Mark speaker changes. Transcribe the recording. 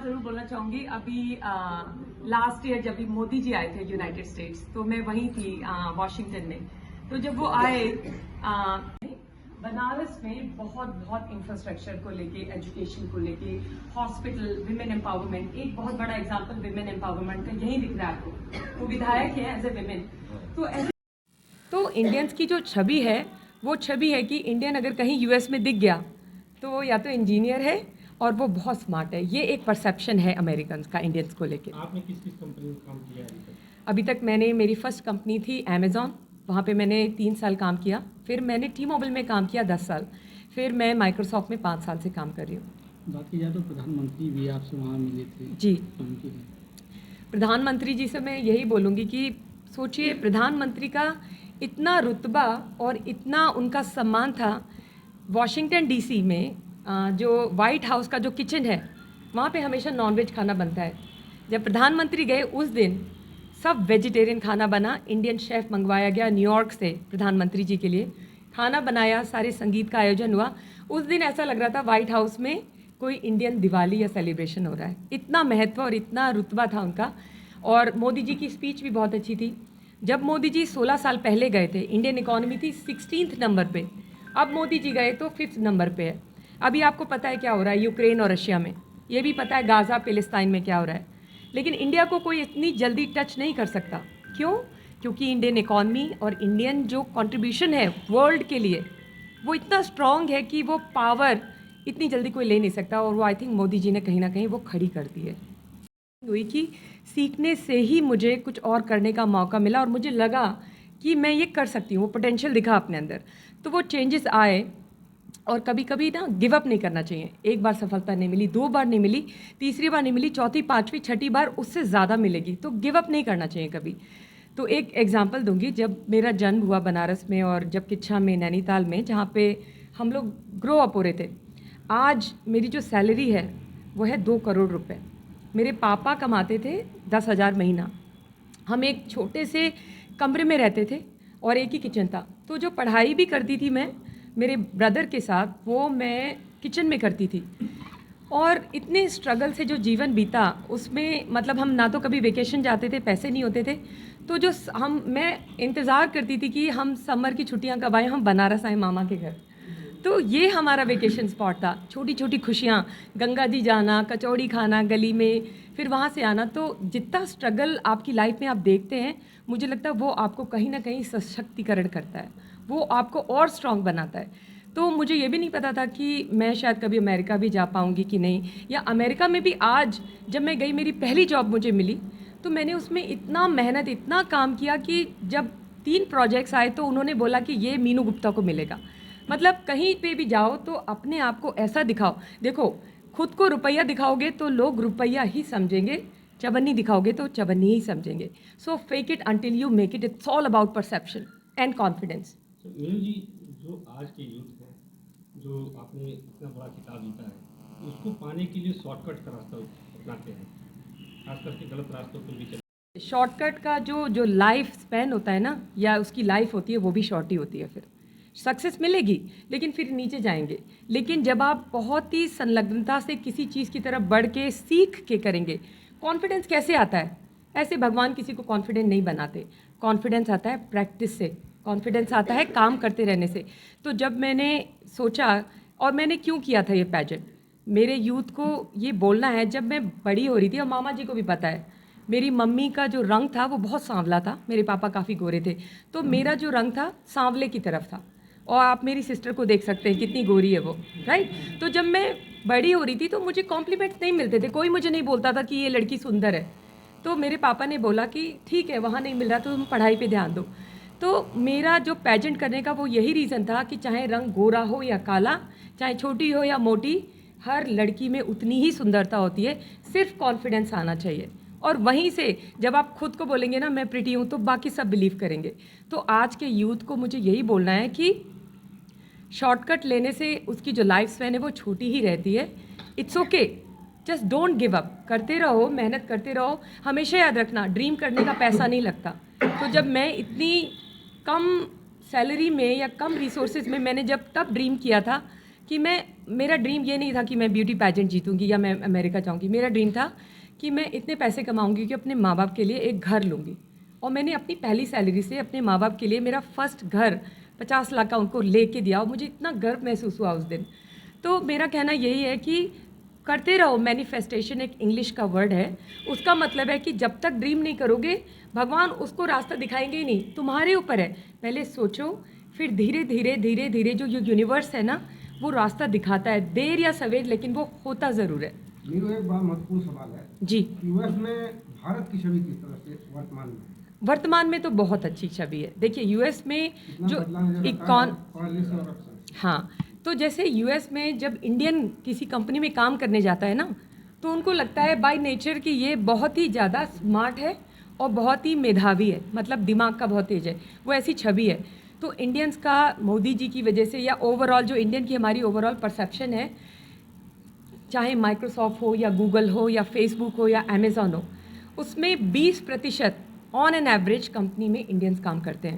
Speaker 1: जरूर बोलना चाहूंगी। अभी लास्ट ईयर जब भी मोदी जी आए थे यूनाइटेड स्टेट्स, तो मैं वहीं थी वॉशिंगटन में। तो जब वो आए बनारस में बहुत बहुत इंफ्रास्ट्रक्चर को लेके, एजुकेशन को लेके, हॉस्पिटल, विमेन एम्पावरमेंट, एक बहुत बड़ा एग्जांपल विमेन एम्पावरमेंट का यही दिख रहा है आपको। वो विधायक है एज ए विमेन। तो इंडियंस की जो छवि है वो छवि है कि इंडियन अगर कहीं यूएस में दिख गया तो या तो इंजीनियर है और वो बहुत स्मार्ट है। ये एक परसेप्शन है अमेरिकन का इंडियंस को लेके।
Speaker 2: आपने किस किस कंपनी में काम किया है
Speaker 1: अभी तक मैंने, मेरी फर्स्ट कंपनी थी अमेज़ॉन, वहाँ पे मैंने 3 साल काम किया। फिर मैंने टी मोबाइल में काम किया 10 साल। फिर मैं माइक्रोसॉफ्ट में 5 साल से काम कर रही हूँ।
Speaker 2: बात की जाए तो प्रधानमंत्री भी आपसे वहाँ मिले थे
Speaker 1: जी।
Speaker 2: उनकी
Speaker 1: प्रधानमंत्री जी से मैं यही बोलूँगी कि सोचिए, प्रधानमंत्री का इतना रुतबा और इतना उनका सम्मान था। वॉशिंगटन डीसी में जो वाइट हाउस का जो किचन है, वहाँ पे हमेशा नॉनवेज खाना बनता है। जब प्रधानमंत्री गए उस दिन सब वेजिटेरियन खाना बना। इंडियन शेफ़ मंगवाया गया न्यूयॉर्क से प्रधानमंत्री जी के लिए, खाना बनाया, सारे संगीत का आयोजन हुआ। उस दिन ऐसा लग रहा था वाइट हाउस में कोई इंडियन दिवाली या सेलिब्रेशन हो रहा है। इतना महत्व और इतना रुतबा था उनका। और मोदी जी की स्पीच भी बहुत अच्छी थी। जब मोदी जी 16 साल पहले गए थे, इंडियन इकॉनमी थी 16th नंबर पे। अब मोदी जी गए तो 5th नंबर पे है। अभी आपको पता है क्या हो रहा है यूक्रेन और रशिया में, ये भी पता है गाज़ा फिलिस्तीन में क्या हो रहा है। लेकिन इंडिया को कोई इतनी जल्दी टच नहीं कर सकता। क्यों? क्योंकि इंडियन इकॉनमी और इंडियन जो कंट्रीब्यूशन है वर्ल्ड के लिए, वो इतना स्ट्रॉन्ग है कि वो पावर इतनी जल्दी कोई ले नहीं सकता। और वो आई थिंक मोदी जी ने कहीं ना कहीं वो खड़ी कर दी है। हुई कि सीखने से ही मुझे कुछ और करने का मौका मिला और मुझे लगा कि मैं ये कर सकती हूँ। वो पोटेंशियल दिखा अपने अंदर, तो वो चेंजेस आए। और कभी कभी ना गिव अप नहीं करना चाहिए। एक बार सफलता नहीं मिली, 2 बार नहीं मिली, तीसरी बार नहीं मिली, चौथी, पाँचवीं, छठी बार उससे ज़्यादा मिलेगी। तो गिव अप नहीं करना चाहिए कभी। तो एक एग्जांपल दूंगी। जब मेरा जन्म हुआ बनारस में और जब किच्छा में, नैनीताल में, जहाँ पे हम लोग ग्रो अप हो रहे थे, आज मेरी जो सैलरी है वो है 2 करोड़ रुपए। मेरे पापा कमाते थे 10,000 महीना। हम एक छोटे से कमरे में रहते थे और एक ही किचन था। तो जो पढ़ाई भी करती थी मैं मेरे ब्रदर के साथ, वो मैं किचन में करती थी। और इतने स्ट्रगल से जो जीवन बीता उसमें, मतलब हम ना तो कभी वेकेशन जाते थे, पैसे नहीं होते थे। तो जो मैं इंतज़ार करती थी कि हम समर की छुट्टियां कब आए, हम बनारस आए मामा के घर। तो ये हमारा वेकेशन स्पॉट था। छोटी छोटी खुशियाँ, गंगा जी जाना, कचौड़ी खाना गली में, फिर वहाँ से आना। तो जितना स्ट्रगल आपकी लाइफ में आप देखते हैं, मुझे लगता है वो आपको कहीं ना कहीं सशक्तिकरण करता है, वो आपको और स्ट्रॉन्ग बनाता है। तो मुझे ये भी नहीं पता था कि मैं शायद कभी अमेरिका भी जा पाऊँगी कि नहीं, या अमेरिका में भी आज जब मैं गई, मेरी पहली जॉब मुझे मिली, तो मैंने उसमें इतना मेहनत, इतना काम किया कि जब 3 प्रोजेक्ट्स आए तो उन्होंने बोला कि ये मीनू गुप्ता को मिलेगा। मतलब कहीं पे भी जाओ तो अपने आप को ऐसा दिखाओ। देखो, खुद को रुपया दिखाओगे तो लोग रुपया ही समझेंगे, चवन्नी दिखाओगे तो चवन्नी ही समझेंगे। So fake it until you make it. It's all about perception and confidence.
Speaker 2: Meenu ji, जो आज के यूथ है, जो आपने इतना बड़ा खिताब जीता है, उसको पाने के लिए शॉर्टकट का रास्ता अपनाते हैं, खास करके गलत रास्तों पर भी चलते।
Speaker 1: शॉर्टकट का जो लाइफ स्पैन होता है ना, या उसकी लाइफ होती है, वो भी शॉर्ट ही होती है। फिर सक्सेस मिलेगी लेकिन फिर नीचे जाएंगे। लेकिन जब आप बहुत ही संलग्नता से किसी चीज़ की तरफ बढ़ के सीख के करेंगे, कॉन्फिडेंस कैसे आता है? ऐसे भगवान किसी को कॉन्फिडेंट नहीं बनाते। कॉन्फिडेंस आता है प्रैक्टिस से, कॉन्फिडेंस आता है काम करते रहने से। तो जब मैंने सोचा, और मैंने क्यों किया था ये पैजेंट, मेरे यूथ को ये बोलना है। जब मैं बड़ी हो रही थी, और मामा जी को भी पता है, मेरी मम्मी का जो रंग था वो बहुत सांवला था, मेरे पापा काफ़ी गोरे थे, तो मेरा जो रंग था सांवले की तरफ था। और आप मेरी सिस्टर को देख सकते हैं कितनी गोरी है वो, राइट। तो जब मैं बड़ी हो रही थी तो मुझे कॉम्प्लीमेंट्स नहीं मिलते थे, कोई मुझे नहीं बोलता था कि ये लड़की सुंदर है। तो मेरे पापा ने बोला कि ठीक है, वहाँ नहीं मिल रहा तो तुम पढ़ाई पे ध्यान दो। तो मेरा जो पैजेंट करने का वो यही रीज़न था कि चाहे रंग गोरा हो या काला, चाहे छोटी हो या मोटी, हर लड़की में उतनी ही सुंदरता होती है। सिर्फ कॉन्फिडेंस आना चाहिए। और वहीं से जब आप खुद को बोलेंगे ना मैं प्रिटी हूँ, तो बाकी सब बिलीव करेंगे। तो आज के यूथ को मुझे यही बोलना है कि शॉर्टकट लेने से उसकी जो लाइफ स्पैन है वो छोटी ही रहती है। It's okay, just don't give up, करते रहो, मेहनत करते रहो। हमेशा याद रखना, ड्रीम करने का पैसा नहीं लगता। तो जब मैं इतनी कम सैलरी में या कम रिसोर्सेज में, मैंने जब तब ड्रीम किया था कि मैं मेरा ड्रीम ये नहीं था कि मैं ब्यूटी पैजेंट जीतूंगी या मैं अमेरिका जाऊंगी। मेरा ड्रीम था कि मैं इतने पैसे कमाऊंगी कि अपने माँ बाप के लिए एक घर लूँगी। और मैंने अपनी पहली सैलरी से अपने माँ बाप के लिए मेरा फर्स्ट घर 50 लाख का उनको लेके दिया और मुझे इतना गर्व महसूस हुआ उस दिन। तो मेरा कहना यही है कि करते रहो। मैनिफेस्टेशन एक इंग्लिश का वर्ड है, उसका मतलब है कि जब तक ड्रीम नहीं करोगे भगवान उसको रास्ता दिखाएंगे ही नहीं, तुम्हारे ऊपर है। पहले सोचो, फिर धीरे धीरे धीरे धीरे जो यूनिवर्स है ना वो रास्ता दिखाता है, देर या सवेर, लेकिन वो होता ज़रूर है।
Speaker 3: नीरू, एक बड़ा महत्वपूर्ण सवाल है
Speaker 1: जी।
Speaker 3: यूएस में भारत की छवि किस तरह से
Speaker 1: वर्तमान में तो बहुत अच्छी छवि है। देखिए यूएस में
Speaker 3: इतना
Speaker 1: जो
Speaker 3: बदलाव नजर आता है,
Speaker 1: इकॉन
Speaker 3: पढ़ा लिखा और अफसर।
Speaker 1: हाँ, तो जैसे यूएस में जब इंडियन किसी कंपनी में काम करने जाता है ना तो उनको लगता है बाय नेचर कि ये बहुत ही ज़्यादा स्मार्ट है और बहुत ही मेधावी है, मतलब दिमाग का बहुत तेज है, वो ऐसी छवि है। तो इंडियंस का मोदी जी की वजह से या ओवरऑल जो इंडियन की हमारी ओवरऑल परसेप्शन है, चाहे माइक्रोसॉफ्ट हो या गूगल हो या फेसबुक हो या अमेज़ॉन हो, उसमें 20% ऑन एन एवरेज कंपनी में इंडियंस काम करते हैं।